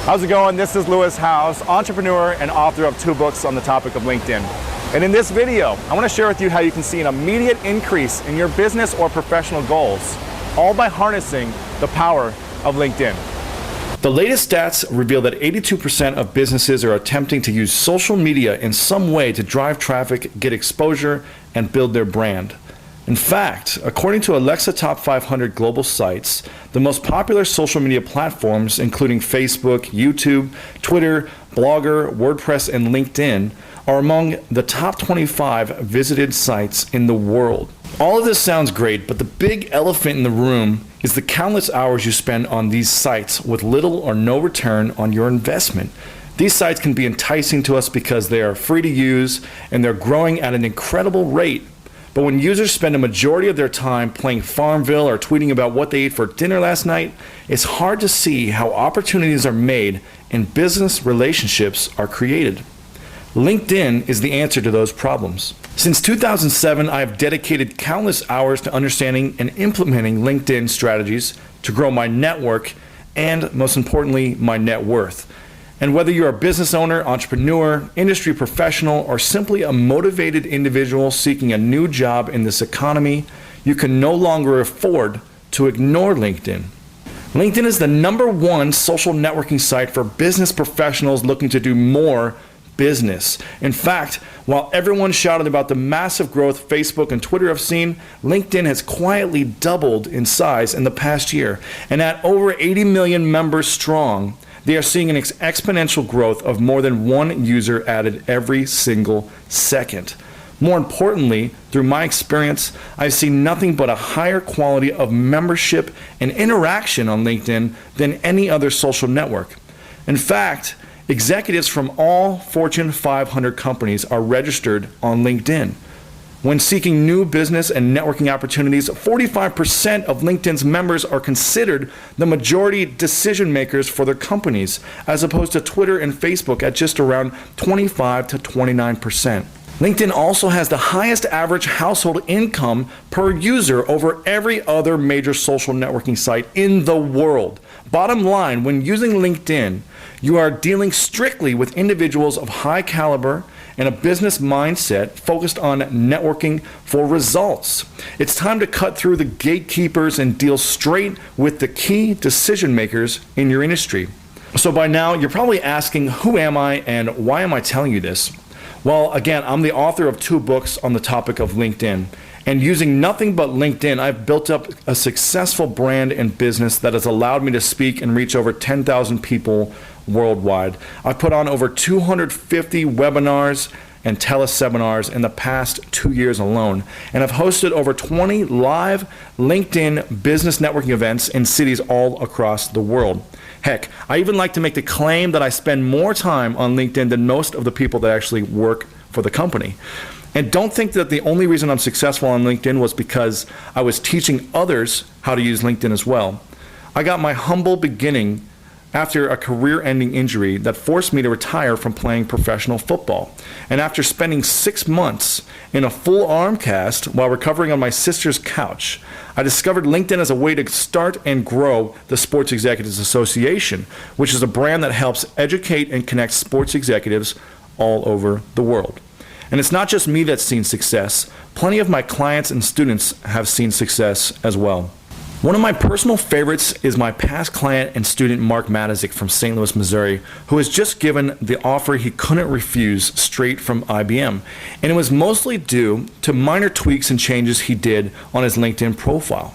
How's it going? This is Lewis Howes, entrepreneur and author of 2 books on the topic of LinkedIn. And in this video, I want to share with you how you can see an immediate increase in your business or professional goals, all by harnessing the power of LinkedIn. The latest stats reveal that 82% of businesses are attempting to use social media in some way to drive traffic, get exposure, and build their brand. In fact, according to Alexa Top 500 global sites, the most popular social media platforms, including Facebook, YouTube, Twitter, Blogger, WordPress, and LinkedIn, are among the top 25 visited sites in the world. All of this sounds great, but the big elephant in the room is the countless hours you spend on these sites with little or no return on your investment. These sites can be enticing to us because they are free to use and they're growing at an incredible rate. But when users spend a majority of their time playing Farmville or tweeting about what they ate for dinner last night, it's hard to see how opportunities are made and business relationships are created. LinkedIn is the answer to those problems. Since 2007, I have dedicated countless hours to understanding and implementing LinkedIn strategies to grow my network and, most importantly, my net worth. And whether you're a business owner, entrepreneur, industry professional, or simply a motivated individual seeking a new job in this economy, you can no longer afford to ignore LinkedIn. LinkedIn is the #1 social networking site for business professionals looking to do more business. In fact, while everyone shouted about the massive growth Facebook and Twitter have seen, LinkedIn has quietly doubled in size in the past year. And at over 80 million members strong, they are seeing an exponential growth of more than 1 user added every single second. More importantly, through my experience, I've seen nothing but a higher quality of membership and interaction on LinkedIn than any other social network. In fact, executives from all Fortune 500 companies are registered on LinkedIn. When seeking new business and networking opportunities, 45% of LinkedIn's members are considered the majority decision makers for their companies, as opposed to Twitter and Facebook at just around 25 to 29%. LinkedIn also has the highest average household income per user over every other major social networking site in the world. Bottom line, when using LinkedIn, you are dealing strictly with individuals of high caliber and a business mindset focused on networking for results. It's time to cut through the gatekeepers and deal straight with the key decision makers in your industry. So by now, you're probably asking, who am I and why am I telling you this? Well, again, I'm the author of 2 books on the topic of LinkedIn. And using nothing but LinkedIn, I've built up a successful brand and business that has allowed me to speak and reach over 10,000 people worldwide. I've put on over 250 webinars and teleseminars in the past 2 years alone. And I've hosted over 20 live LinkedIn business networking events in cities all across the world. Heck, I even like to make the claim that I spend more time on LinkedIn than most of the people that actually work for the company. And don't think that the only reason I'm successful on LinkedIn was because I was teaching others how to use LinkedIn as well. I got my humble beginning after a career-ending injury that forced me to retire from playing professional football. And after spending 6 months in a full arm cast while recovering on my sister's couch, I discovered LinkedIn as a way to start and grow the Sports Executives Association, which is a brand that helps educate and connect sports executives all over the world. And it's not just me that's seen success. Plenty of my clients and students have seen success as well. One of my personal favorites is my past client and student Mark Matizik from St. Louis, Missouri, who has just given the offer he couldn't refuse straight from IBM. And it was mostly due to minor tweaks and changes he did on his LinkedIn profile.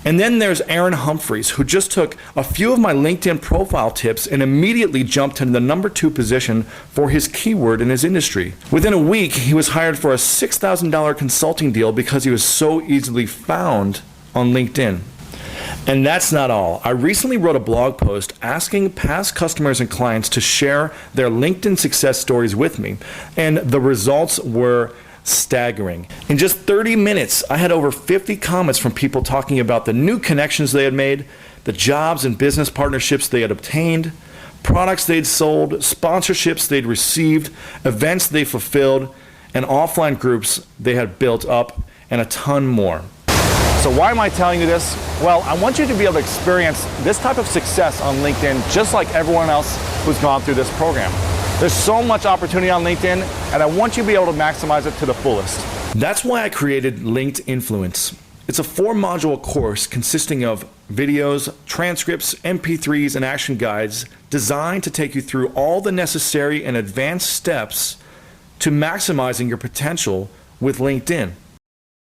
And then there's Aaron Humphreys, who just took a few of my LinkedIn profile tips and immediately jumped into the #2 position for his keyword in his industry. Within a week, he was hired for a $6,000 consulting deal because he was so easily found on LinkedIn. And that's not all. I recently wrote a blog post asking past customers and clients to share their LinkedIn success stories with me, and the results were staggering. In just 30 minutes, I had over 50 comments from people talking about the new connections they had made, the jobs and business partnerships they had obtained, products they'd sold, sponsorships they'd received, events they fulfilled, and offline groups they had built up, and a ton more. So why am I telling you this? Well, I want you to be able to experience this type of success on LinkedIn just like everyone else who's gone through this program. There's so much opportunity on LinkedIn, and I want you to be able to maximize it to the fullest. That's why I created Linked Influence. It's a 4-module course consisting of videos, transcripts, MP3s, and action guides designed to take you through all the necessary and advanced steps to maximizing your potential with LinkedIn.